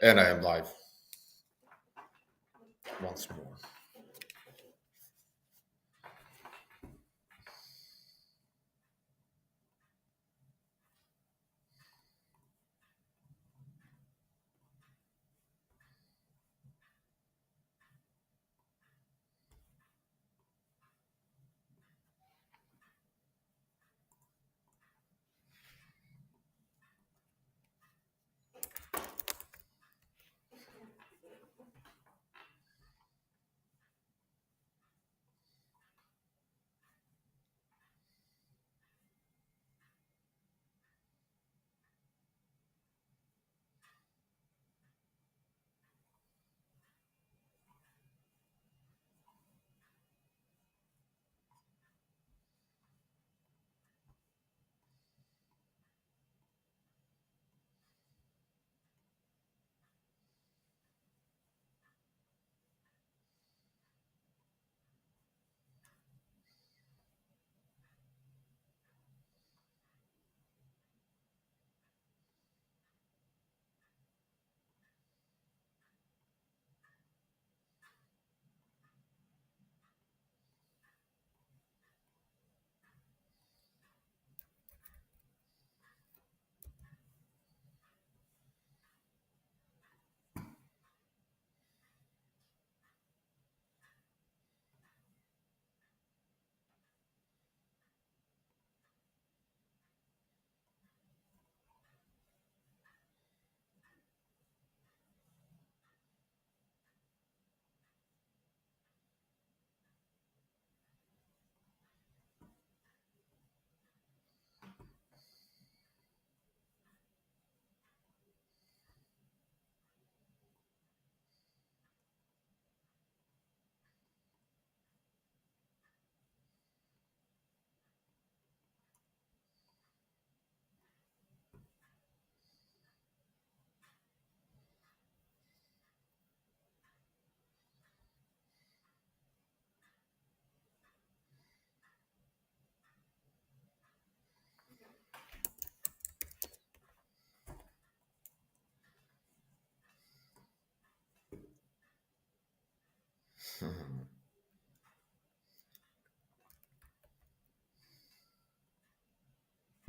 And I am live once more.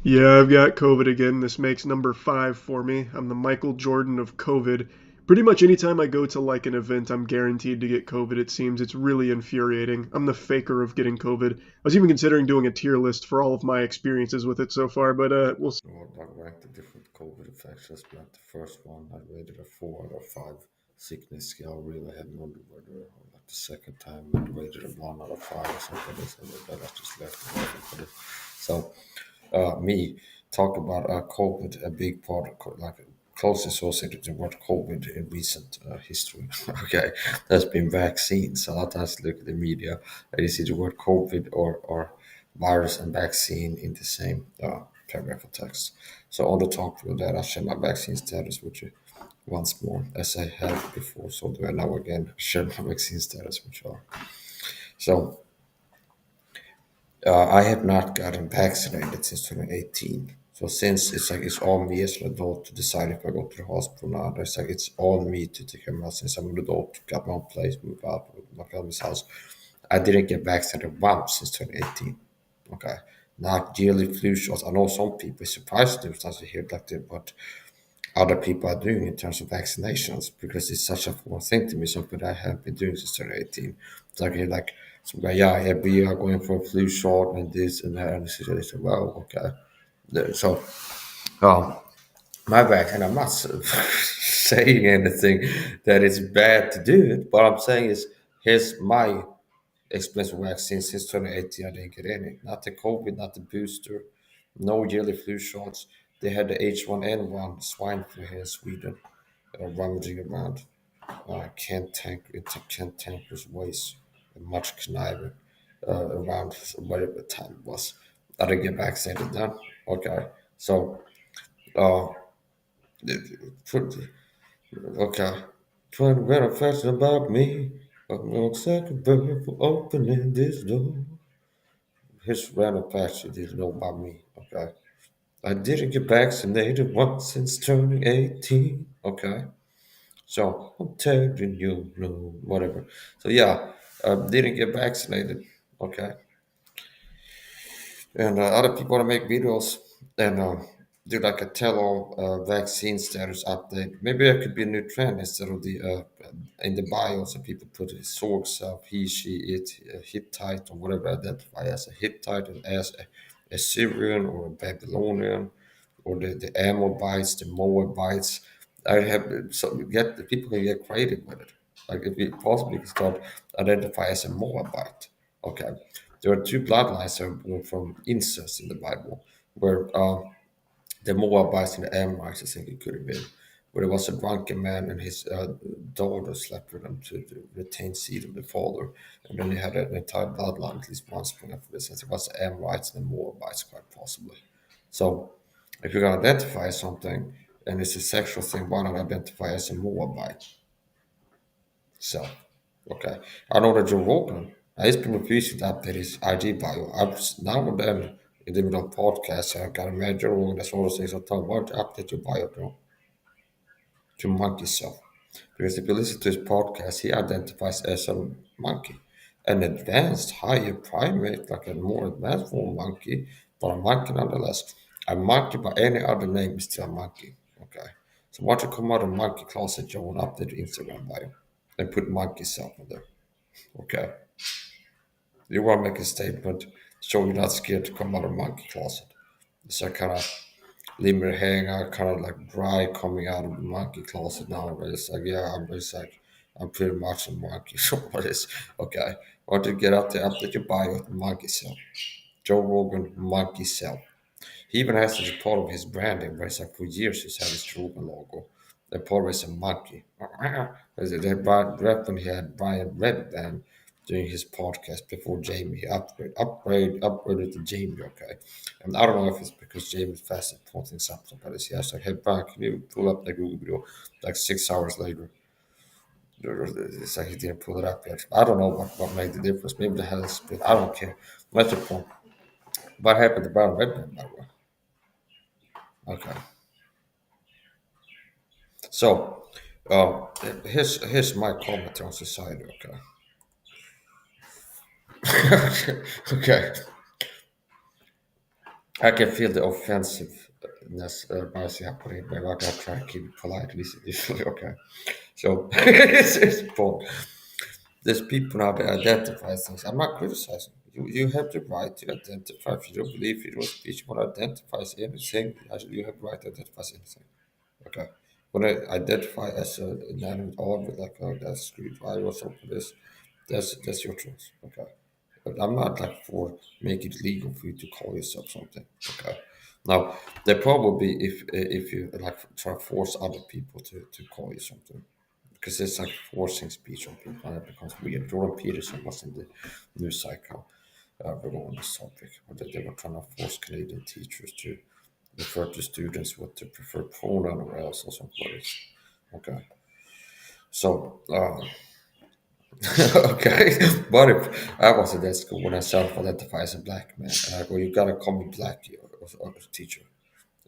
Yeah, I've got COVID again. This makes number five for me. I'm the Michael Jordan of COVID. Pretty much anytime I go to like an event, I'm guaranteed to get COVID, it seems. It's really infuriating. I'm the faker of getting COVID. I was even considering doing a tier list for all of my experiences with it so far, but we'll see. Well, I ranked the different COVID infections, but the first one I rated a 4 out of 5 sickness scale. Really had no whether like the second time I rated a 1 out of 5 or something. So that I just left it open for this. So me talk about COVID, a big part of like closely associated to what COVID in recent history. Okay, there's been vaccines. A lot of times look at the media and you see the word COVID or virus and vaccine in the same paragraph of text. So on the top of that, I share my vaccine status with you once more, as I have before. So do I now again share my vaccine status with you. So I have not gotten vaccinated since 2018. So since it's like it's on me as an adult to decide if I go to the hospital or not. It's like it's on me to take care of myself since I'm an adult, got my own place, move out with my family's house. I didn't get vaccinated once since 2018. Okay. Not yearly flu shots. I know some people are surprised to hear like that, but other people are doing in terms of vaccinations because it's such a foreign thing to me, something that I have been doing since 2018. It's like, some guy, yeah, every year I'm going for a flu shot and this and that. And this is, well, okay. So, um, my vaccine, I'm not saying anything that is bad to do it, but I'm saying is, here's my experience with vaccine since 2018. I didn't get any. Not the COVID, not the booster, no yearly flu shots. They had the H1N1 swine flu here in Sweden rummaging around cantankerous ways and much conniving around whatever time it was. I didn't get vaccinated then. Okay. So, uh, put, okay. Trying to get a question about me. I'm not second for opening this door. His random fact you didn't know about me. Okay. I didn't get vaccinated once since turning 18. Okay. So I'm telling you, no, whatever. So yeah, didn't get vaccinated. Okay, and other people want to make videos and do like a tell-all vaccine status update. Maybe that could be a new trend instead of the in the bio, so people put his sword self, he, she, it, Hittite or whatever identify as a Hittite and as a Syrian or a Babylonian or the Amorebites, the Moabites. I have so get the people can get creative with it. Like if we possibly can start identify as a Moabite. Okay, there are two bloodlines that are born from incest in the Bible, where the Moabites and the Amorites, I think it could have been, where there was a drunken man and his daughter slept with him to retain seed of the father, and then they had an entire bloodline, at least one spring after this. I think it was the Amorites and the Moabites, quite possibly. So, if you're gonna identify as something and it's a sexual thing, why not identify as a Moabite? So, okay. I know that Joe Rogan, he's been refusing to update his IG bio. Now and then, in the middle of podcasts, I can imagine Joe Rogan, that's one of the things I tell him, why don't you update your bio, bro? To monkey self. Because if you listen to his podcast, he identifies as a monkey. An advanced, higher primate, like a more advanced form of monkey, but a monkey nonetheless. A monkey by any other name is still a monkey. Okay. So why don't you come out of monkey closet, Joe, and update your Instagram bio and put monkey self in there? Okay. You want to make a statement, show you're not scared to come out of monkey closet. So kind of leave me hanging out, kind of like dry coming out of the monkey closet now. But it's like, yeah, I'm just like, I'm pretty much a monkey. So what is, okay. Want to get out there, update your bio with monkey self. Joe Rogan, monkey self. He even has as a part of his branding, where it's like for years he's had his Rogan logo. The part is a monkey. Right when he had Brian Redband doing his podcast before Jamie, he upgraded to Jamie, okay? And I don't know if it's because Jamie fast at pointing something, but he has like, hey Brian, can you pull up the Google video? Like 6 hours later. It's like he didn't pull it up yet. I don't know what made the difference. Maybe the hell is split. I don't care. That's the point. What happened to Brian Redband, by the way? Okay. So, here's my comment on society. Okay, okay. I can feel the offensiveness rising up in me. I gotta try to keep it polite, usually. Okay. So, it's important. There's people now that identify things. I'm not criticizing. You have the right to identify. If you don't believe freedom of speech, you want to identify as anything, you have the right to identify as anything. Okay. When I identify as an inanimate object like a screwdriver or something, that's your choice. Okay. But I'm not like for make it legal for you to call yourself something. Okay. Now the problem will be if you like try to force other people to call you something. Because it's like forcing speech on people and it becomes weird. Jordan Peterson was in the news cycle regarding this topic, where they were trying to force Canadian teachers to refer to students with the preferred pronoun or else or something. Okay. So, okay. But if I was at that school when I self-identify as a black man, and I go, you gotta call me black, or teacher.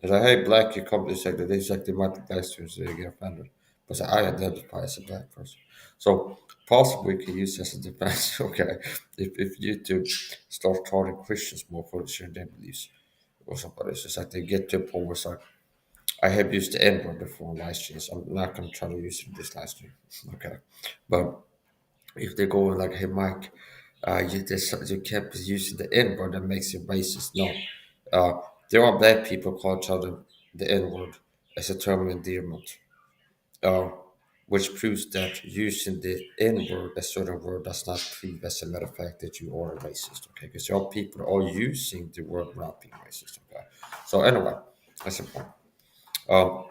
It's like, hey, black, you come to say that they might be black students, they get offended. But I identify as a black person. So, possibly we can use this as a defense, okay, if YouTube start charging Christians more for sharing their beliefs or something. It's just like they get to a point where it's like, I have used the N word before on live streams. I'm not going to try to use it in this live stream. Okay. But if they go like, hey, Mike, you kept using the N word that makes you racist. No. There are black people call each other the N word as a term of endearment, uh, which proves that using the N word, a certain word, does not prove, as a matter of fact, that you are a racist. Okay. Because there are people that are using the word without being racist. Okay. So, anyway, that's the point. Um,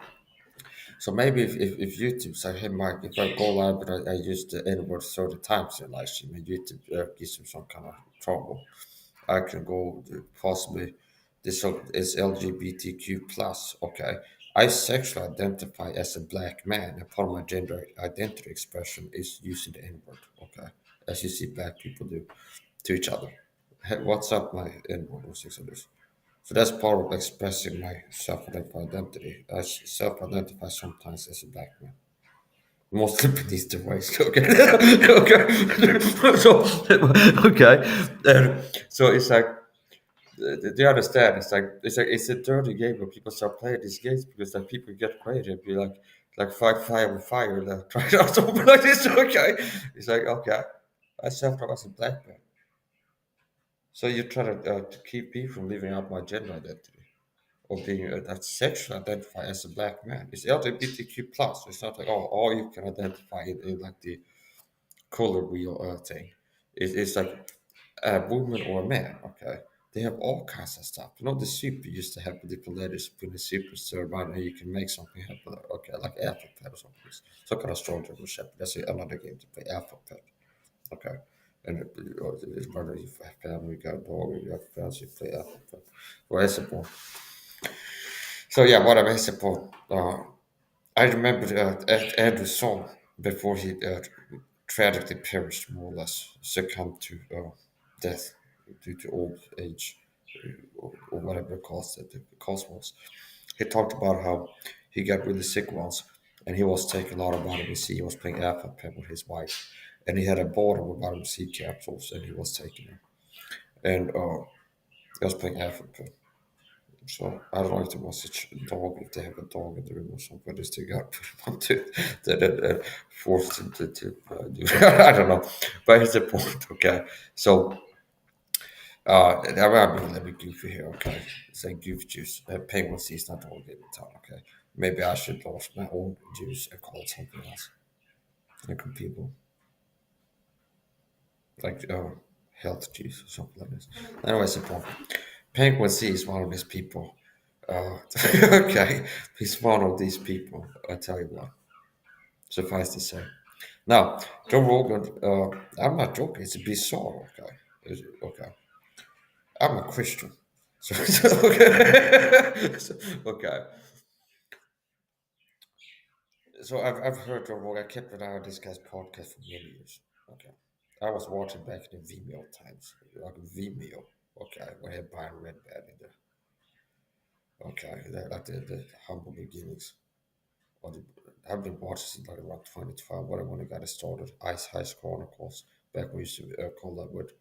So maybe if YouTube say, hey Mike, if I go live but I use the N word 30 times in live stream and YouTube gives me some kind of trouble, I can go to possibly this is LGBTQ plus. Okay. I sexually identify as a black man and part of my gender identity expression is using the N word. Okay. As you see black people do to each other. Hey, what's up, my N word or things like this. So that's part of expressing my self-identified identity. I self-identify sometimes as a black man. Mostly beneath the waist. Okay. Okay. So okay. So it's like do you understand? It's like it's a dirty game where people start playing these games because like people get creative, be like fight fire with fire, like try out something like this. Okay, it's like okay, I self-taught as a black man, so you try to keep me from living out my gender identity or being sexually identified as a black man. It's LGBTQ plus. It's not like all you can identify in like the color wheel thing. It's like a woman or a man, okay? They have all kinds of stuff. You know, the soup you used to have with different letters, put in the super stir around and you can make something happen. Okay, like alphabet or something. Some kind of strong German shepherd. That's another game to play alphabet. Okay. And it's whether you have family, you got a dog, you have friends, you play alphabet. Well, I suppose. So, yeah, what I suppose. I remember Andrew's son before he tragically perished, more or less, succumbed to death due to old age or whatever caused it, the cause was. He talked about how he got really sick once and he was taking a lot of vitamin C. He was playing alpha pep with his wife and he had a bottle of vitamin C capsules and he was taking them. And he was playing alpha pep. So I don't know if there was a dog, if they have a dog in the room or something, but they still got put him on to that forced him to do. I don't know, but here's the point. Okay, so I'm being a little bit goofy here. Okay, it's like goof juice. Penguin seeds not all game in town. Okay, maybe I should launch my own juice and call it something else. Like people like health juice or something like this. Anyways, the point. Penguin C is one of these people. Okay, he's one of these people. I tell you what. Suffice to say. Now, Joe Rogan. I'm not joking. It's bizarre. Okay, okay. I'm a Christian. Okay. Okay. So I've heard Joe Rogan. I kept an eye on this guy's podcast for many years. Okay. I was watching back in the Vimeo times, like Vimeo. Okay, when I had Brian Redband in there. Okay, like the humble beginnings. Or the, I've been watching since like around 2012, when I got it started. Ice Heist Chronicles, back when we used to call that with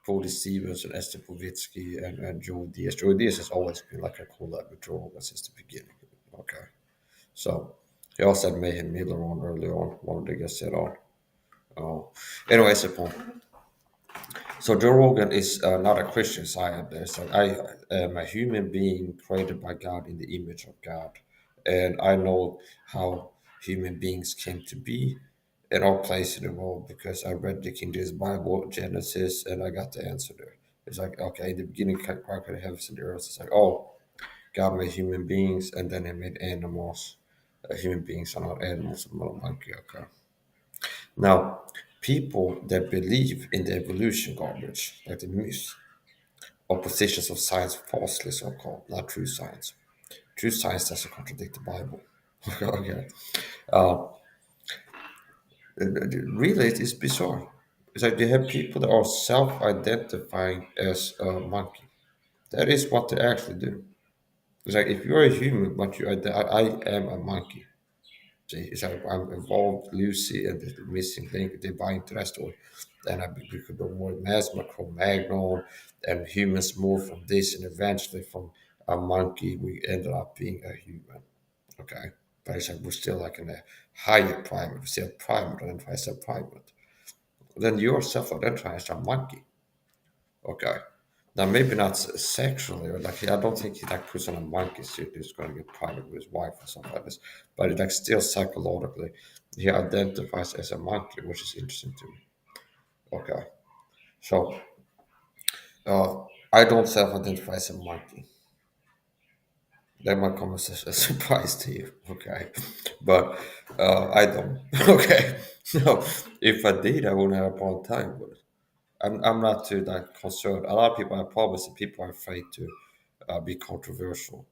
Brody Stevens and Esther Povitsky and Joe Diaz. Joe Diaz has always been like a collab with Joe Rogan since the beginning. Okay. So he also had Mayhem Miller on early on, one of the guests said on. Oh, anyways, the point. So Joe Rogan is not a Christian scientist. Like I am a human being created by God in the image of God, and I know how human beings came to be in all places in the world because I read the King James Bible, Genesis, and I got the answer there. It's like okay, in the beginning, God created the heavens and the earth. It's like oh, God made human beings, and then He made animals. Human beings are not animals, I'm not a monkey. Okay. Now, people that believe in the evolution garbage, like the myth, or positions of science falsely so called, not true science. True science doesn't contradict the Bible. Okay. Uh, really, it is bizarre. It's like they have people that are self identifying as a monkey. That is what they actually do. It's like if you're a human, but I am a monkey. See, it's like I'm involved, Lucy, and the missing link. They buy into that story. Then we could be more Mesmer, Cro-Magnon, and humans moved from this, and eventually from a monkey, we ended up being a human. Okay, but it's like we're still like in a higher primate. We're still primate, and as a primate. Then you're self-identifying as a monkey. Okay. Now maybe not sexually, or like I don't think he like puts on a monkey suit. He's going to get private with his wife or something like this. But like still psychologically, he identifies as a monkey, which is interesting to me. Okay, so I don't self-identify as a monkey. That might come as a surprise to you. Okay, but I don't. Okay, no. If I did, I wouldn't have a problem time with it. I'm not too that concerned. A lot of people, I promise, that people are afraid to be controversial.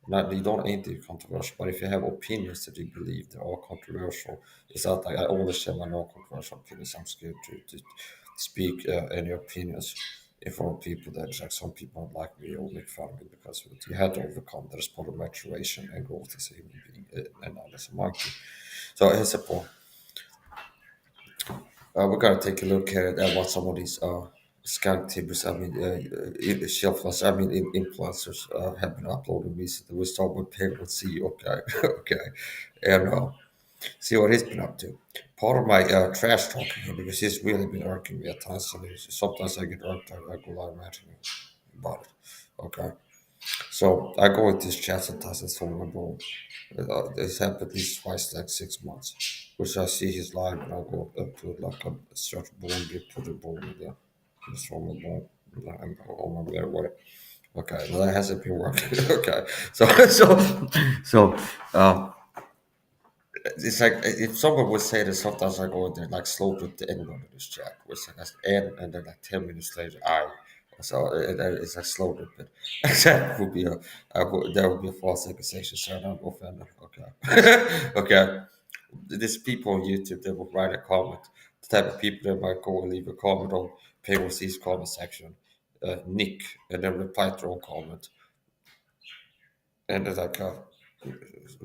Not you don't aim to be controversial, but if you have opinions that you believe they are controversial, it's not like I always share my non-controversial opinions. I'm scared to speak any opinions. in front of people that like some people don't like me or make fun of me because of it. You had to overcome that as part of maturation and growth as a human being and not as a monkey. So here's a point. We're gonna take a look at what some of these scam tips, shelf, influencers have been uploading recently. We start with Penguin C. Okay, okay, and see what he's been up to. Part of my trash talking here because he's really been irking me at times. And sometimes I get irked. I go live ranting about it. Okay, so I go into his chat sometimes and told him about this happened at least twice, like 6 months. Which I see his live and I go up to like a search bone, get to the bone in there. Just from the bone. I'm on my way. Okay, well that hasn't been working. Okay, so so um, it's like if someone would say that sometimes I go in there like slow with the end of this chat, which like and then like 10 minutes later I so it's like slow a bit. That would be that would be a false accusation, so I'm offended. Okay, okay. There's people on YouTube that will write a comment. The type of people that might go and leave a comment on Payroll C's comment section, Nick, and then reply to their own comment, and it's like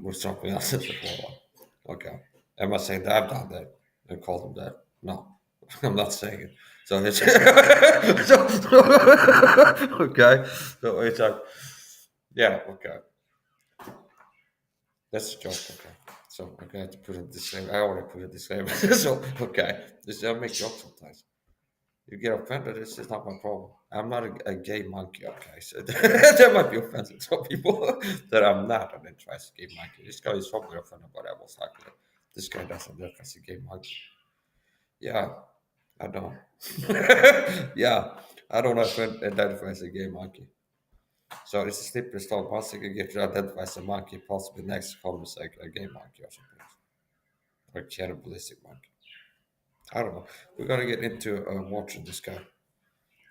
with something else as well. Okay. Am I saying that I've done that and called them that? No, I'm not saying it. So it's okay. So it's like, yeah, okay. That's a joke. Okay. So I got to put it this way. I already put it this way. So okay, this I make jokes sometimes. You get offended, it's just not my problem. I'm not a gay monkey, okay? So that might be offensive to some people that I'm not an interest gay monkey. This guy is probably offended by that was like this guy doesn't look as a gay monkey. Yeah, I don't. Yeah, I don't identify as a gay monkey. So it's a slippery slope. Once you get to identify as a monkey, possibly next comes like a gay monkey or something. Or a cannibalistic monkey. I don't know. We're gonna get into watching this guy.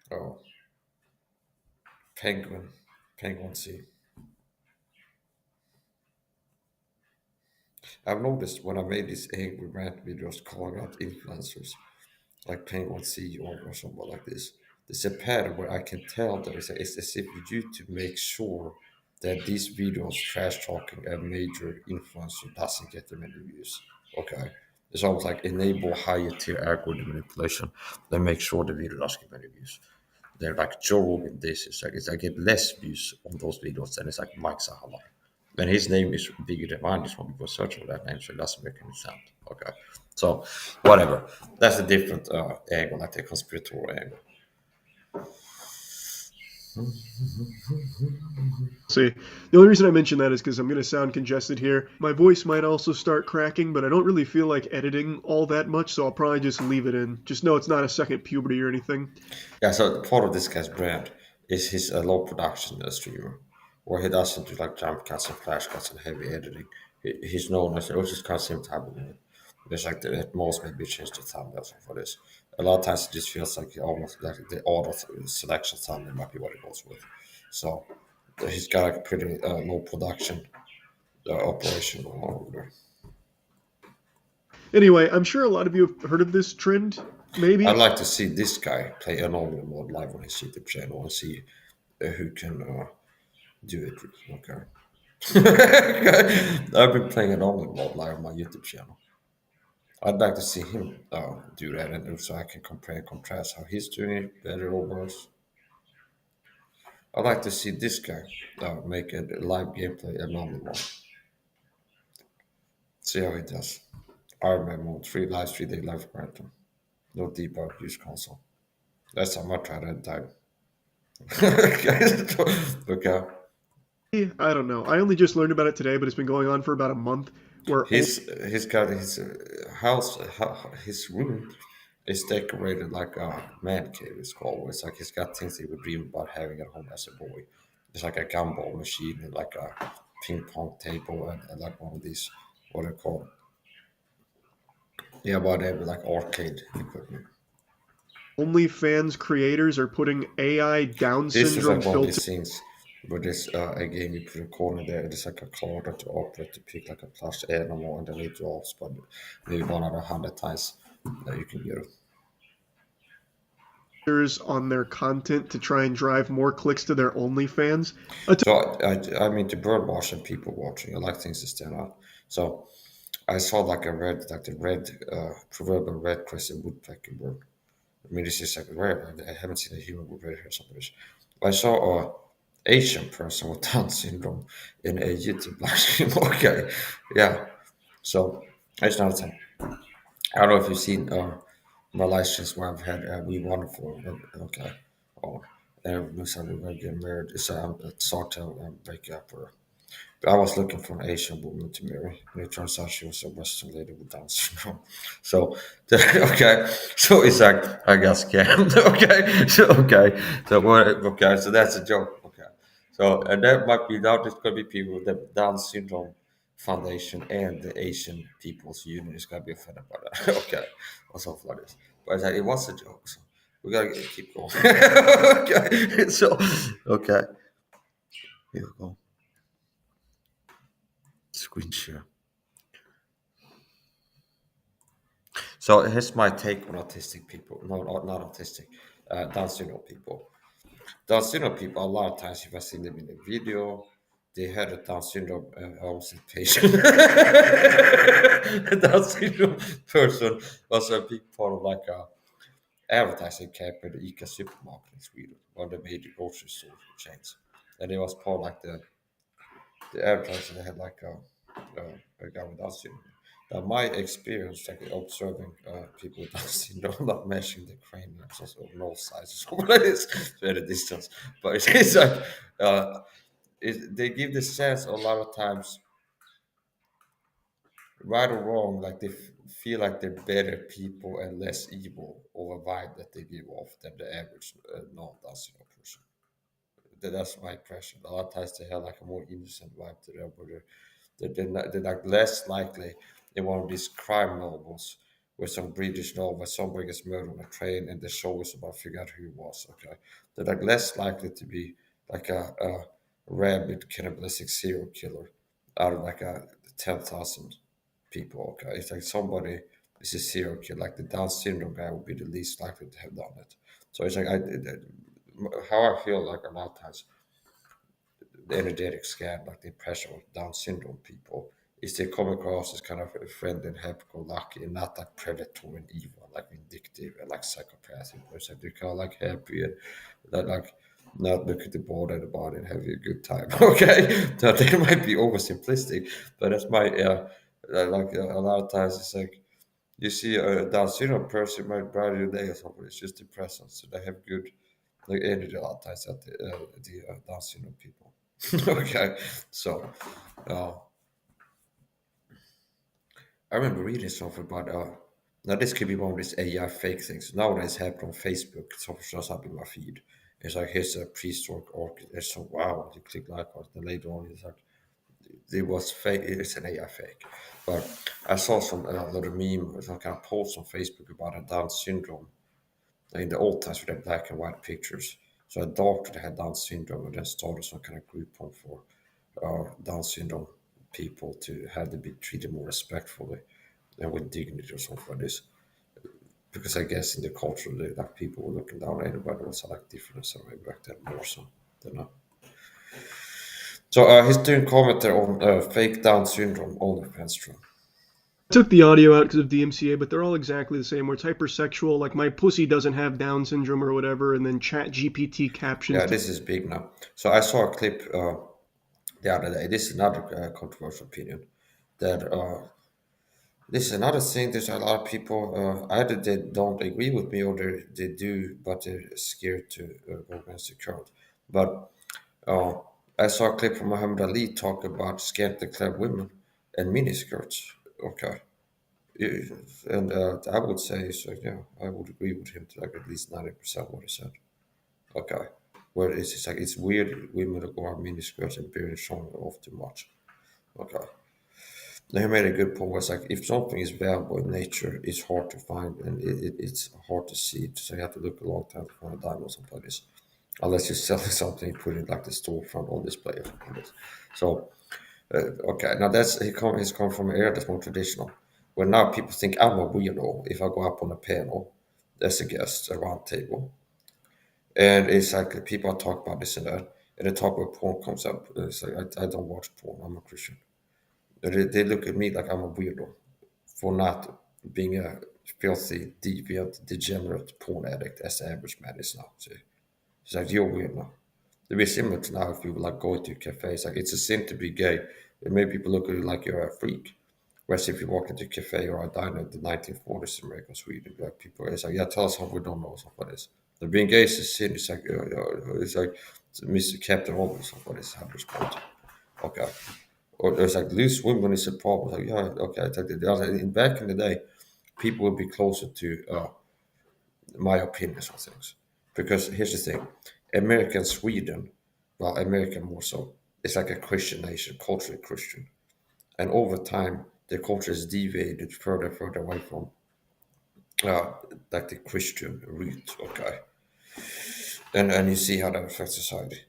Oh, Penguin. Penguin C. I've noticed when I made these angry rant videos calling out influencers like Penguin C or someone like this, there's a pattern where I can tell it's as if YouTube makes sure that these videos trash talking a major influencer doesn't get them any views. Okay. It's almost like enable higher tier algorithm manipulation. They make sure the video doesn't get many views. They're like Joe Rogan. This is like it's I get less views on those videos than it's like Mike Saha. And his name is bigger than mine. Just when people search for that name, so it doesn't make any sense. Okay, so whatever. That's a different angle, like the conspiratorial angle. See, the only reason I mention that is because I'm going to sound congested here. My voice might also start cracking, but I don't really feel like editing all that much, so I'll probably just leave it in. Just know it's not a second puberty or anything. Yeah, so part of this guy's brand is his low production streamer, where he doesn't do like jump cuts and flash cuts and heavy editing. He's known as, which is kind of same type of it. There's like at most maybe change the thumbnails for this. A lot of times it just feels like almost like the auto selection thumbnail might be what it goes with. So he's got like a pretty low production operation going on over there. Anyway, I'm sure a lot of you have heard of this trend, I'd maybe. like to see this guy play a normal mode live on his YouTube channel and see who can do it. Okay. I've been playing it all live on my YouTube channel. I'd like to see him do that, and so I can compare and contrast how he's doing it, better or worse. I'd like to see this guy make a live gameplay a normal one. See how he does. Iron Man mode, 3 day live marathon. No debug, use console. That's how much I had time. Okay. I don't know. I only just learned about it today, but it's been going on for about a month. Where He's got his house, his room is decorated like a man cave. It's called. It's like he's got things he would dream about having at home as a boy. It's like a gumball machine and like a ping pong table and like one of these what are they called? Yeah, whatever, like arcade equipment. OnlyFans creators are putting AI Down This is syndrome like one of filter. these things where there's a game you put a corner there. There's like a corner to operate to pick like a plush animal and then it draws, but maybe 100 times that you can get it. on their content to try and drive more clicks to their OnlyFans. I So I mean the bird watching people watching. I like things to stand out. So I saw like the red proverbial red crested woodpecker bird. I mean this is like rare. I haven't seen a human with red hair something. I saw a Asian person with Down syndrome in a YouTube live stream. Okay, yeah. So it's not a thing. I don't know if you've seen my live streams where I've had We Wonderful. Okay. Oh, and looks like we're going to get married. It's a sort to break up. Or I was looking for an Asian woman to marry, and it turns out she was a Western lady with Down syndrome. So, okay, so it's like I got scammed. So what? Okay, so that's a joke. Okay, so and that might be now. There's gonna be people with the Down syndrome foundation and the Asian People's Union is gonna be offended by that. Okay, or something like this. But it's like, it was a joke, so we gotta keep going. Okay, so okay, here we go. Screen share. So here's my take on autistic people. No, not autistic. Down syndrome people. Down syndrome people. A lot of times, if I see them in a video, they had a Down syndrome patient. A Down syndrome person was a big part of like a advertising campaign at ICA supermarket in Sweden, one of the major grocery store chains, and it was part of like the advertising. They had like a guy with Down syndrome. Now, my experience, like observing people with Down syndrome, not measuring the cranium, also nose size, so it's very distance, but it's like uh, they give the sense a lot of times, right or wrong, like they feel like they're better people and less evil over vibe that they give off than the average non-Down syndrome person. That's my impression. A lot of times they have like a more innocent vibe to them, where they're like less likely in one of these crime novels where some British novel somebody gets murdered on a train and the show is about figure out who it was. Okay, they're like less likely to be like a rabid cannibalistic serial killer out of like a 10,000 people. Okay, it's like somebody is a serial killer, like the Down syndrome guy would be the least likely to have done it. So it's like how I feel like a lot of times the energetic scan, like the impression of Down syndrome people, is they come across as kind of a friendly and happy-go-lucky and not like predatory and evil, like vindictive and like psychopathic. It's like they're kind of like happy and that like not looking to bother anybody and having a good time. Okay, so they might be oversimplistic, but that's my a lot of times it's like you see a Down syndrome person might brighten your day or something. It's just the presence, so they have good like energy a lot of times at the Down syndrome people. Okay, so uh, I remember reading something about now this could be one of these AI fake things. Nowadays happen on Facebook. Something shows up in my feed. It's like here's a prehistoric orchid. It's so wow. You click like on it, and later on it's like it was fake. It's an AI fake. But I saw some little meme, some kind of post on Facebook about a Down syndrome in the old times with the black and white pictures. So a doctor that had Down syndrome and then started some kind of group home for Down syndrome people to have them be treated more respectfully and with dignity or something like this. Because I guess in the culture, like people were looking down on anybody that was like different, so maybe back then more so than now. So he's doing commentary on fake Down syndrome OnlyFans true. took the audio out because of DMCA, but they're all exactly the same. Where it's hypersexual, like my pussy doesn't have Down syndrome or whatever, and then Chat GPT captions. Yeah, this is big now. So I saw a clip the other day. This is another controversial opinion that this is another thing. There's a lot of people either they don't agree with me or they do, but they're scared to go against the current. But uh, I saw a clip from Muhammad Ali talk about scantily clad women and miniskirts. Okay, and I would say so. Yeah, I would agree with him to like at least 90% what he said. Okay, where it's just like it's weird women that go on miniskirts and barely showing off too much. Okay. Now, he made a good point. Was like if something is valuable in nature, it's hard to find and it's hard to see. So you have to look a long time to find a diamond or something like this. Unless you're selling something, you put it like the storefront on display or something like this. So okay, now that's he's come from an era that's more traditional. Where now people think I'm a weirdo if I go up on a panel as a guest, a round table. And it's like people talk about this and that, and the topic of porn comes up. It's like I don't watch porn. I'm a Christian. They look at me like I'm a weirdo for not being a filthy, deviant, degenerate porn addict as the average man is now. See, it's like you're weird now. It'd be similar to now if you like go to a cafe. It's like it's a sin to be gay. And maybe people look at you like you're a freak. Whereas if you walk into a cafe or a diner in the 1940s in America, Sweden, like people, it's like, yeah, tell us how we don't know what it is. The being gay is a sin. It's like Mr. Captain Obvious of what is average point. Okay. Or there's like loose women is a problem. Like, yeah, okay. I take the other. Back in the day, people would be closer to my opinions on things. Because here's the thing America and Sweden, well, America more so, it's like a Christian nation, culturally Christian. And over time, the culture is deviated further and further away from uh, like the Christian root, okay? And you see how that affects society.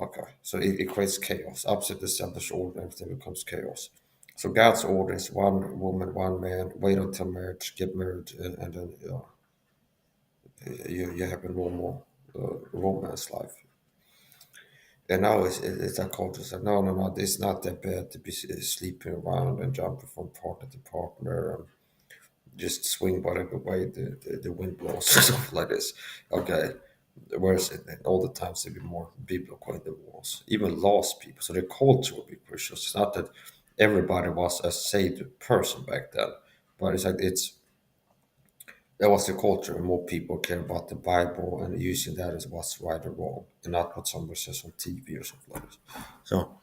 Okay, so it creates chaos. Upset the established order, everything becomes chaos. So God's order is one woman, one man, wait until marriage, get married, and then you have a normal romance life. And now it's a culture that no, no, no, it's not that bad to be sleeping around and jumping from partner to partner and just swing whatever way the wind blows or something like this. Okay, whereas in all the times they'd be more biblical in the wars, even lost people. So the culture would be Christian. It's not that everybody was a saved person back then, but it's like it's that was the culture, and more people care about the Bible and using that as what's right or wrong, and not what somebody says on TV or something like this. So,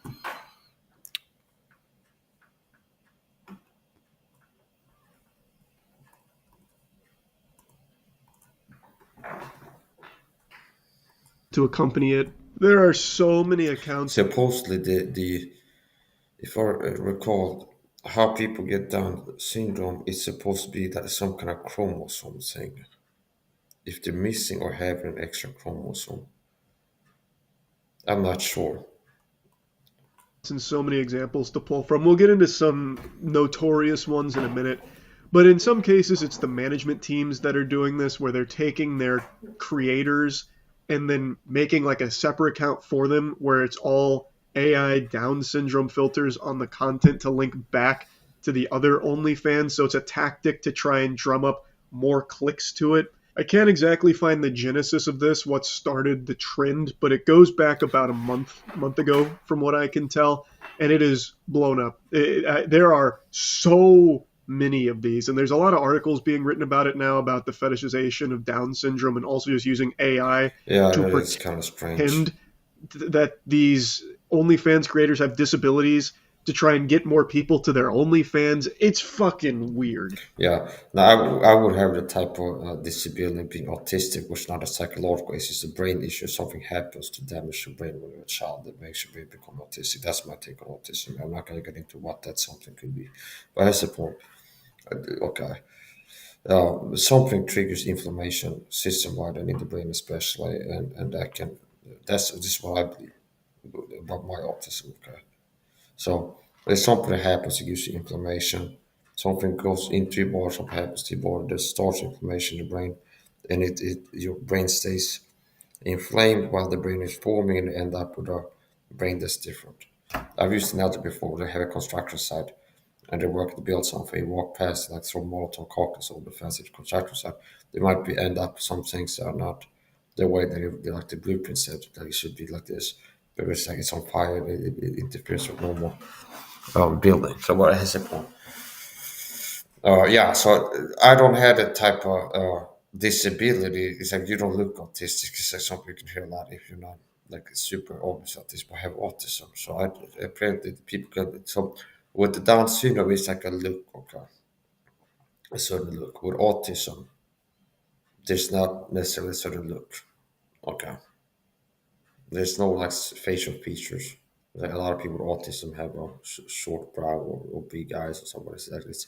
To accompany it. There are so many accounts. supposedly, the if I recall, how people get Down syndrome is supposed to be that some kind of chromosome thing. If they're missing or having an extra chromosome, I'm not sure. And so many examples to pull from. We'll get into some notorious ones in a minute. But in some cases, it's the management teams that are doing this, where they're taking their creators and then making like a separate account for them, where it's all AI Down syndrome filters on the content to link back to the other OnlyFans. So it's a tactic to try and drum up more clicks to it. I can't exactly find the genesis of this, what started the trend, but it goes back about a month ago, from what I can tell, and it is blown up. There are so many of these, and there's a lot of articles being written about it now about the fetishization of Down syndrome and also just using AI Yeah, I to heard it's kind of strange. pretend that these OnlyFans creators have disabilities to try and get more people to their OnlyFans. It's fucking weird. Yeah, now I would have the type of disability being autistic, which is not a psychological issue, it's a brain issue. Something happens to damage your brain when you're a child that makes your brain become autistic. That's my take on autism. I'm not going to get into what that something could be. But that's the point. Okay. Something triggers inflammation system-wide and in the brain especially, and that can, that's this is what I believe about my autism. Okay. So there's something that happens, usually inflammation. Something goes into your body, something happens to your body that starts inflammation in the brain, and your brain stays inflamed while the brain is forming and end up with a brain that's different. I've used analogy before. They have a construction site and they work to build something. You walk past like throw Molotov cocktails over the fancy construction site. They might be end up some things that are not the way they like the blueprint said that it should be like this. But it's like it's on fire, it interferes with normal building. So what is the point? Yeah, so I don't have that type of disability. It's like you don't look autistic. It's like something you can hear a lot if you're not like super obvious autism, but have autism. So apparently the people can. So with the Down syndrome, it's like a look, okay, a certain look. With autism, there's not necessarily a certain look. Okay, there's no like facial features. Like a lot of people with autism have a short brow or big eyes or something like that.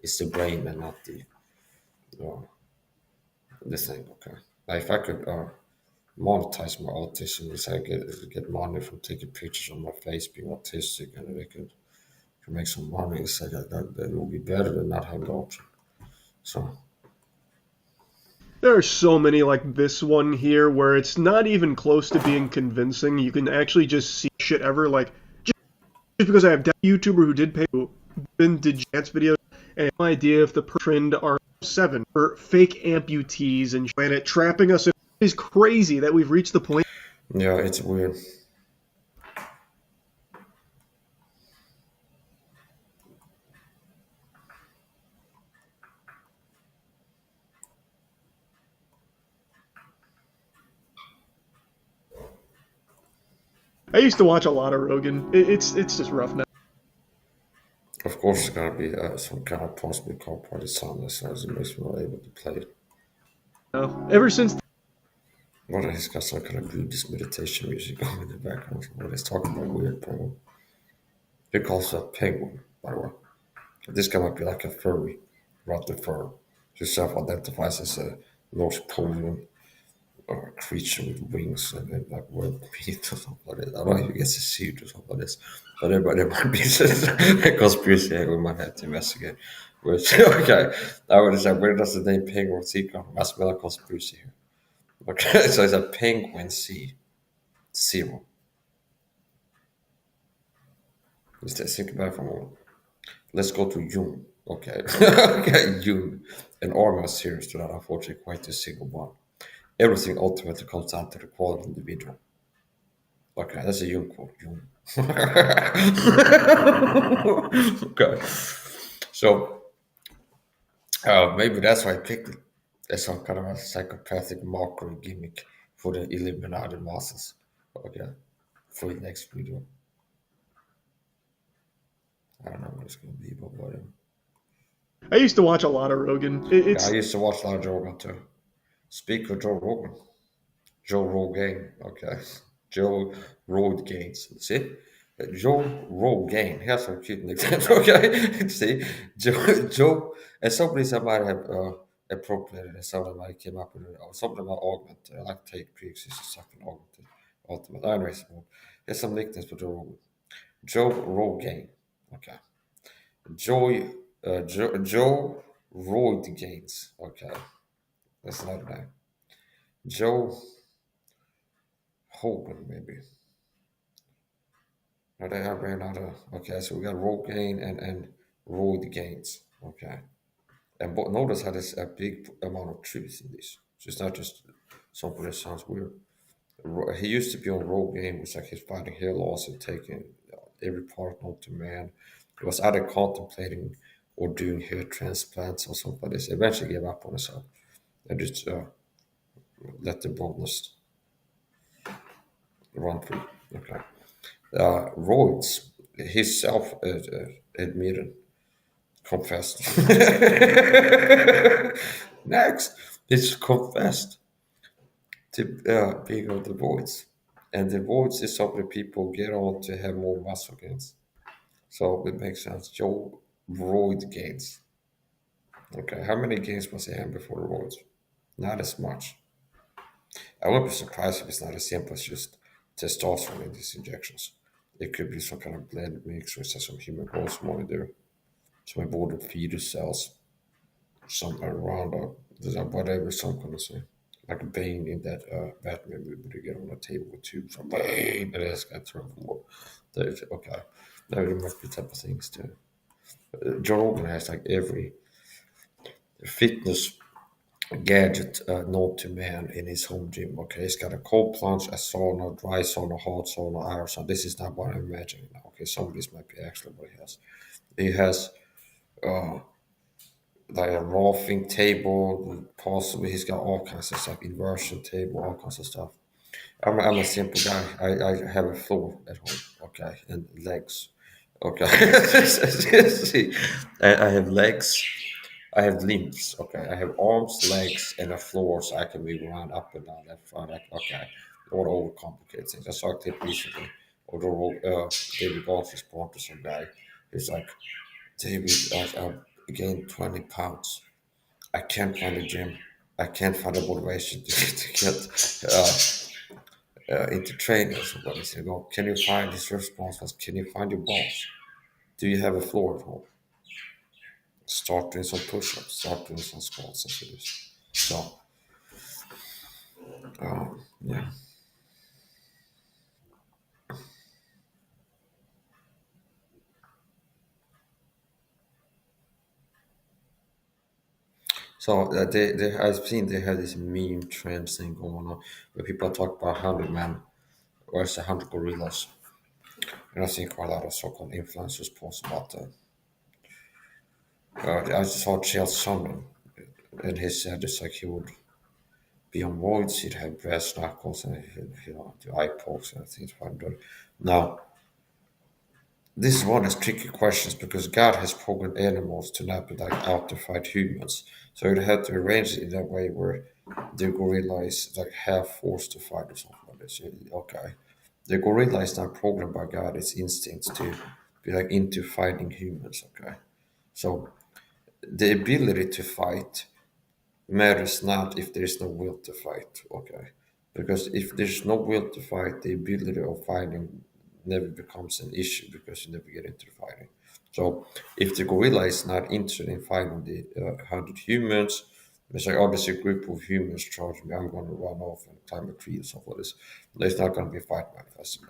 It's the brain and not uh, the thing. Okay, like if I could monetize my autism, is I get money from taking pictures of my face being autistic, and they could make some money. It's like that will be better than not having the option. So There are so many like this one here where it's not even close to being convincing. You can actually just see shit ever. Like, just because I have a YouTuber who did pay been did dance videos and I have no idea if the per trend are seven or fake amputees and planet trapping us. It is crazy that we've reached the point. Yeah, it's weird. I used to watch a lot of Rogan. It's just rough now. Of course, it's gonna be some kind of possibly called party sound that sounds it makes me not able to play it. Ever since What he's got some kind of Buddhist meditation music on in the background. What he's talking about weird penguin. He calls that penguin, by the way. This guy might be like a furry, not the fur. He self-identifies as a North Polian or a creature with wings and like webbed feet or something like that. I don't know if he gets a suit or something like this. But there might be a conspiracy here we might have to investigate. Which, okay, I would say, where does the name penguin sea come from? I smell a conspiracy here. Okay, so it's a penguin sea. Zero. Let's think about it for a moment. Let's go to Jung. Okay. Okay, Jung. An army of series to that, unfortunately, quite a single one. Everything ultimately comes down to the quality individual. Okay, that's a Jung quote. Jung. Okay. So maybe that's why I picked it as some kind of a psychopathic mockery gimmick for the Illuminati masses. Okay. For the next video. I don't know what it's going to be, but whatever. I used to watch a lot of Rogan. Yeah, I It's used to watch a lot of Joe Rogan too. Speak of Joe Rogan. Joe Rogan. Okay. Joe Rogaines. See? Joe Rogan. He has some cute nicknames. Okay. See? Joe. And somebody said might have appropriated it. Somebody might came up with it. Or something about augmented. I like to take pre existing stuff and augmented. Ultimate. Anyways, there's some nicknames for Joe Rogan. Joe Rogan. Okay. Joe Rogaines. Okay. That's another name. Joe Hogan, maybe. No, they have ran out of. Okay, so we got Rogaine and Royd Gaines. Okay. And but notice how there's a big amount of truth in this. So it's not just something that sounds weird. He used to be on Rogaine, which like he's fighting hair loss and taking every part known to man. He was either contemplating or doing hair transplants or something like this. Eventually gave up on himself and just let the baldness run free. Okay. Rhodes, his self admitted, confessed. Next, he's confessed to being on the voids. And the voids is something people get on to have more muscle gains. So it makes sense. Joe Royd gains. Okay, how many gains was he have before the Roids? Not as much. I wouldn't be surprised if it's not as simple as just testosterone in these injections. It could be some kind of blended mix with some human growth hormone there, some aborted fetus cells, something around there's whatever some kind of say. Like Bane in that Batman movie, they get on a table with two, some Bane, and it's got thrown more. Okay, there might be type of things too. Joe Rogan has like every fitness gadget known to man in his home gym. Okay, he's got a cold plunge, a sauna, dry sauna, hot sauna, air sauna. This is not what I'm imagining now. Okay, some of this might be actually what he has. He has like a rolling table, possibly he's got all kinds of stuff, inversion table, all kinds of stuff. I'm a simple guy. I have a floor at home, okay, and legs. Okay. See, I have legs, I have limbs. Okay, I have arms, legs, and a floor, so I can move around up and down, left, right. Like, okay, don't overcomplicate things. I saw a clip recently, although David Goff responded to some guy. He's like, David, I've gained 20 pounds. I can't find a gym. I can't find a motivation to get into training or something. So I go, can you find his response was, can you find your balls? Do you have a floor at home? Start doing some push-ups, start doing some squats and so this. So Yeah. So I've seen they have this meme trend thing going on where people talk about 100 men versus 100 gorillas. And I think quite a lot of so-called influencers post about that. I saw Chael Sonnen, and he said it's like he would be on roids, he'd have brass knuckles, and do eye pokes and things like that. Now, this is one of those tricky questions because God has programmed animals to not be like out to fight humans. So you'd have to arrange it in that way where the gorilla is like half forced to fight or something like this. Okay. The gorilla is not programmed by God, its instincts to be like into fighting humans, okay? So the ability to fight matters not if there is no will to fight, okay? Because if there's no will to fight, the ability of fighting never becomes an issue because you never get into fighting. So if the gorilla is not interested in fighting the 100 humans, it's like obviously a group of humans charge me, I'm going to run off and climb a tree or something like this. There's not going to be a fight manifesting.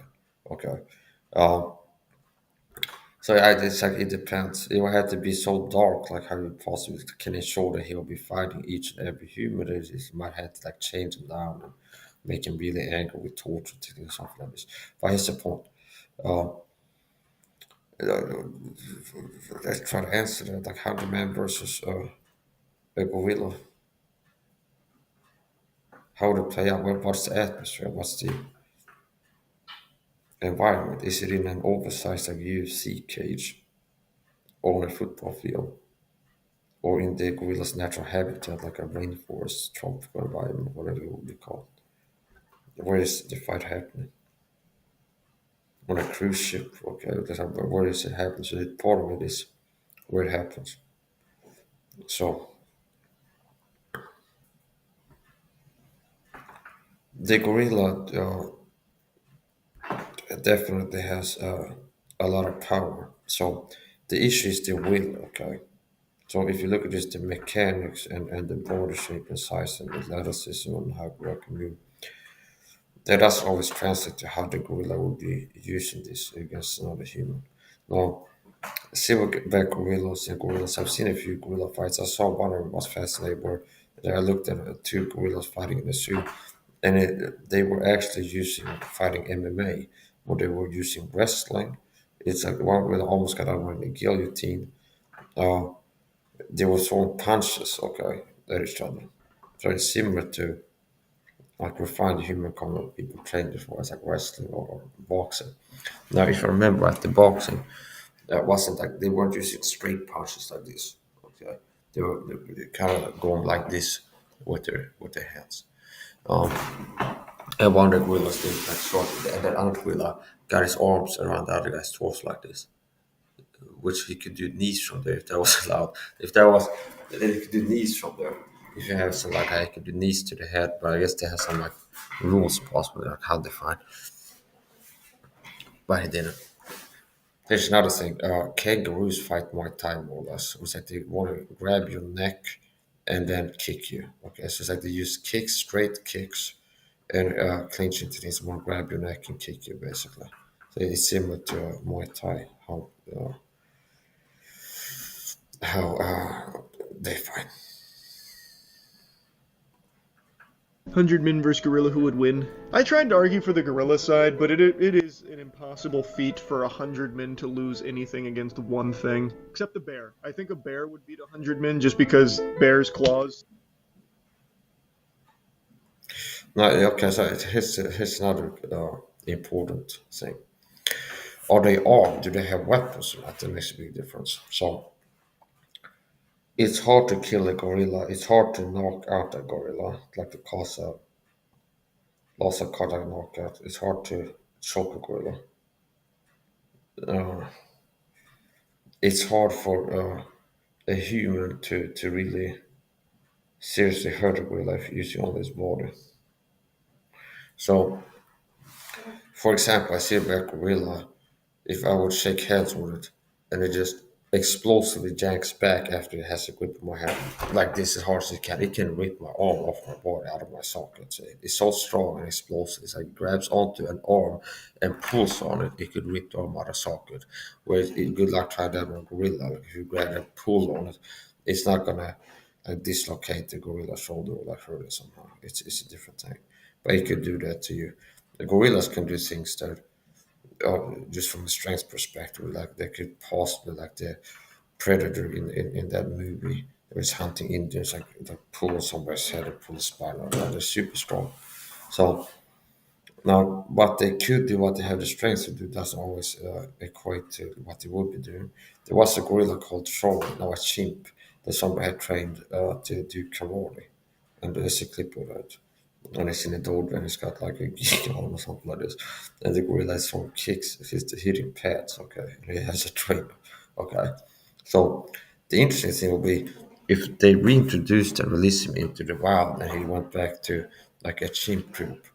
Okay. Um, so it's like it depends. It will have to be so dark, like how you possibly can ensure that he'll be fighting each and every human. It might have to like change him down and make him really angry with torture techniques or something like this. But here's the point. Uh, let's try to answer that. Like 100 men versus a gorilla. How would it play out? What's the atmosphere? What's the environment? Is it in an oversized like UFC cage or on a football field? Or in the gorilla's natural habitat, like a rainforest, tropical environment, whatever it would be called. Where is the fight happening? On a cruise ship, okay, where is it happening? So part of it is where it happens. So the gorilla definitely has a lot of power. So the issue is the will, okay? So if you look at just the mechanics and the body shape and size and athleticism and how gorilla can move, that doesn't always translate to how the gorilla would be using this against another human. Now, silverback gorillas and gorillas, I've seen a few gorilla fights. I saw one of them was fascinating where I looked at two gorillas fighting in the zoo, and they were actually using fighting MMA, where they were using wrestling. It's like one gorilla almost got out in the guillotine. Uh, they were throwing punches, okay, at each other. So it's similar to like refined human combat people train before, as like wrestling or boxing. Now, if I remember right, the boxing wasn't like they weren't using straight punches like this. Okay, they kind of going like this with their hands. Um, and one of the gorillas did like short, and that other gorilla got his arms around the other guy's torso like this, which he could do knees from there if that was allowed. If that was, then he could do knees from there. If you have some like I could do knees to the head, but I guess they have some like rules possibly like how they find. But he didn't. There's another thing. Kangaroos fight Muay Thai more or less. It's like they want to grab your neck and then kick you. Okay, so it's like they use kicks, straight kicks, and clinching techniques. Want to grab your neck and kick you basically. So it's similar to Muay Thai. How they fight. 100 men versus gorilla, who would win? I tried to argue for the gorilla side, but it is an impossible feat for 100 men to lose anything against one thing, except the bear. I think a bear would beat 100 men just because bear's claws. No, okay, so here's another important thing. Are they armed? Do they have weapons or not? That makes a big difference. So it's hard to kill a gorilla. It's hard to knock out a gorilla, like to cause a loss of cardiac knockout. It's hard to choke a gorilla. Uh, it's hard for a human to really seriously hurt a gorilla if using all his body. So, for example, I see a black gorilla. If I would shake hands with it and it just explosively janks back after it has a grip on my hand, like this as hard as it can. It can rip my arm off my body out of my socket. So it's so strong and explosive. It's like it grabs onto an arm and pulls on it. It could rip the arm out of socket. Whereas good luck trying that on a gorilla. Like if you grab and pull on it, it's not gonna dislocate the gorilla shoulder or like hurt it somehow. It's a different thing. But it could do that to you. The gorillas can do things that just from a strength perspective, like they could possibly like the predator in that movie that was hunting Indians, like pull somebody's head and pull the spine out. They're super strong. So now what they could do, what they have the strength to do, doesn't always equate to what they would be doing. There was a gorilla called Troll, now a chimp, that somebody had trained to do karate. And there's a clip of that. And it's in a dog and it's got like a geek on or something like this. And the gorilla has some kicks, he's hitting pads, okay? And he has a trainer, okay? So the interesting thing will be if they reintroduced and released him into the wild and he went back to like a chimp group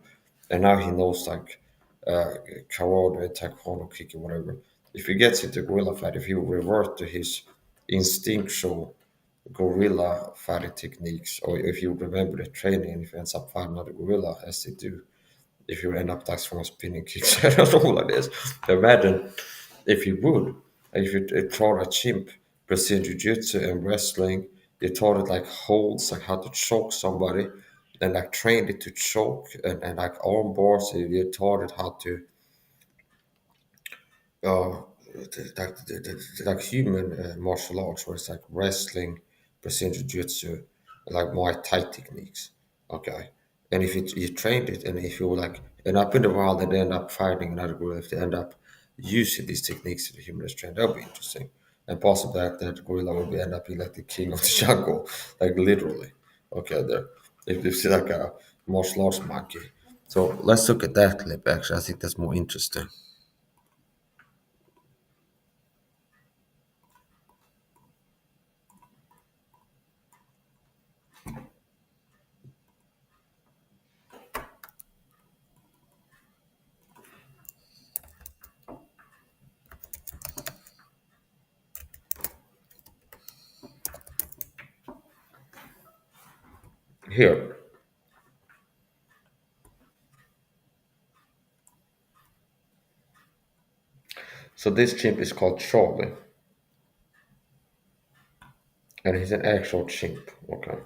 and now he knows like karate, taekwondo, kicking, whatever. If he gets into gorilla fight, if he will revert to his instinctual gorilla fighting techniques, or if you remember the training, and if he ends up fighting another gorilla as they do, if you end up like from spinning kicks, I don't know like this. Imagine if you would, if you taught a chimp Brazilian jiu-jitsu and wrestling, you taught it like holds, like how to choke somebody, and like trained it to choke and like arm bars, you taught it how to uh, like human martial arts, where it's like wrestling, Brazilian jiu-jitsu, like Muay Thai techniques. Okay, and if you trained it, and if you were like end up in the wild and they end up fighting another gorilla, if they end up using these techniques that the human is trained, that'll be interesting. And possibly that gorilla will be end up being like the king of the jungle, like literally. Okay, there. If you see like a martial arts monkey. So let's look at that clip. Actually, I think that's more interesting. Here. So this chimp is called Charlie, and he's an actual chimp. Okay.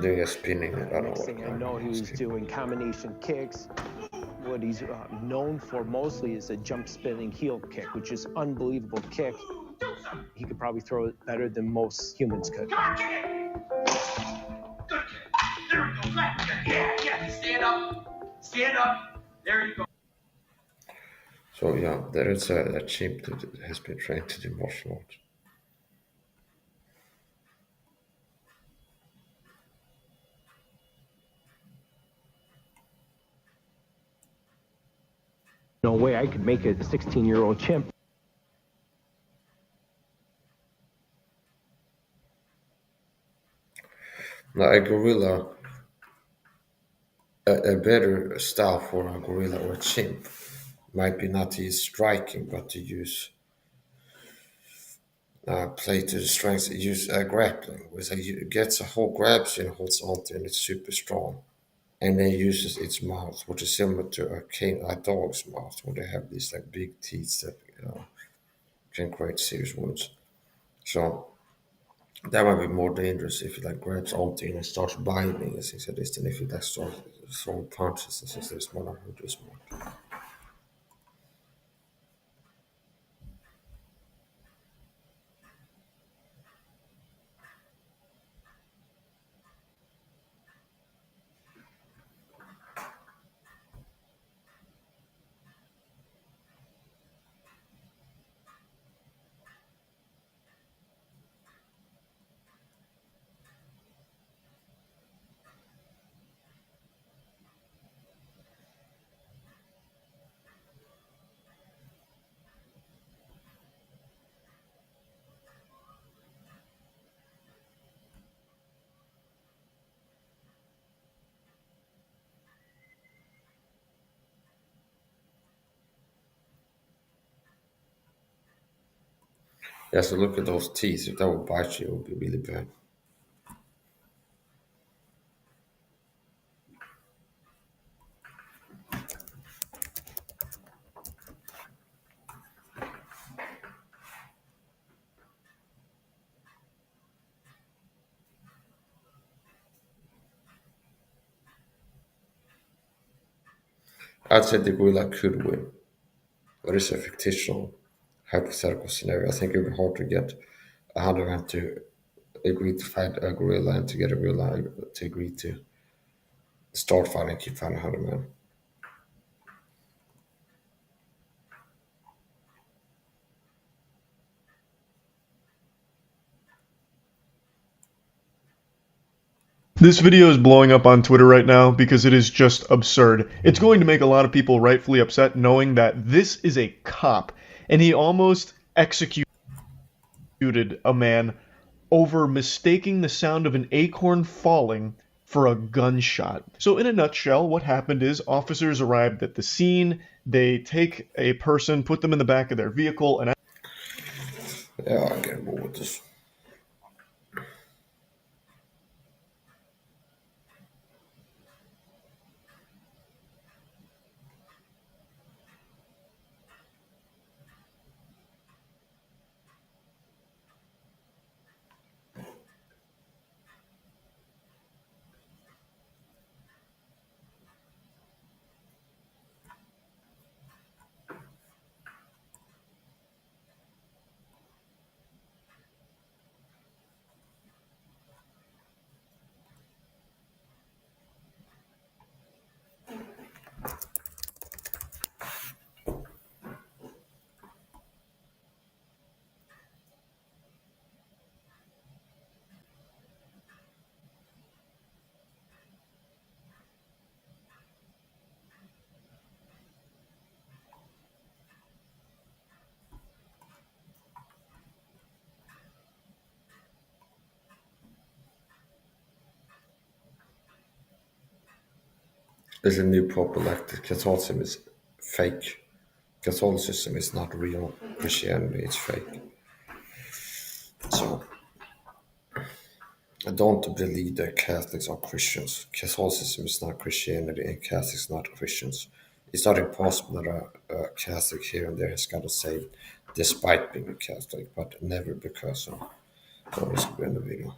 Doing a spinning. I don't know Next what. thing I I don't know, know. he was doing combination kicks. What he's known for mostly is a jump spinning heel kick, which is unbelievable kick. He could probably throw it better than most humans could. Come on, kick it! Good kick. There we go. Flat. Yeah, yeah. Stand up. Stand up. There you go. So yeah, there is a chimp that has been trained to do martial arts. No way I could make a 16-year-old chimp. Now a gorilla, a better style for a gorilla or a chimp might be not to use striking, but to use play to the strengths. Use grappling, where it gets a hold, grabs you and holds onto, and it's super strong. And then uses its mouth, which is similar to a dog's mouth, where they have these like big teeth that can create serious wounds. So that might be more dangerous if it like grabs onto you and starts biting and things like this than if it like starts throwing punches and things like this. More like this more. Yeah, so look at those teeth. If that would bite you, it would be really bad. I'd say the gorilla could win. But it's a fictional, hypothetical scenario. I think it would be hard to get a hunter to agree to fight a gorilla and to get a gorilla to agree to start fighting, keep fighting 100 men. This video is blowing up on Twitter right now because it is just absurd. It's going to make a lot of people rightfully upset knowing that this is a cop and he almost executed a man over mistaking the sound of an acorn falling for a gunshot. So in a nutshell, what happened is officers arrived at the scene, they take a person, put them in the back of their vehicle, and Yeah, I get bored with this. There's a new pope elected. Catholicism is fake. Catholicism is not real. Christianity is fake. So I don't believe that Catholics are Christians. Catholicism is not Christianity, and Catholics not Christians. It's not impossible that a Catholic here and there has got saved despite being a Catholic, but never because of. Oh, this could be in the video.